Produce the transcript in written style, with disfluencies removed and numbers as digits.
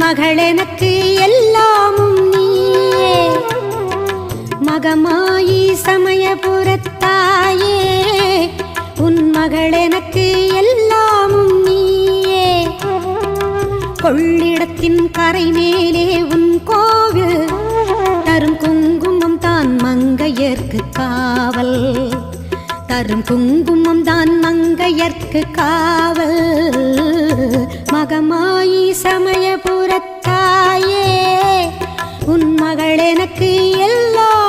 மகள் எனக்கு எல்லாமும் நீயே. மகமாயி சமயபுரத்தாயே, உன் மகள் எனக்கு எல்லாமும் நீயே. கொள்ளிடத்தின் கரை மேலே உன் கோவில், தரும் குங்குமம் தான் மங்கையர்க்கு காவல். தரும் குங்குமம் தான் மங்கையர்க்கு காவல். மகமாயி சமயபுரத்தாயே, உன் மகள் எனக்கு எல்லாம்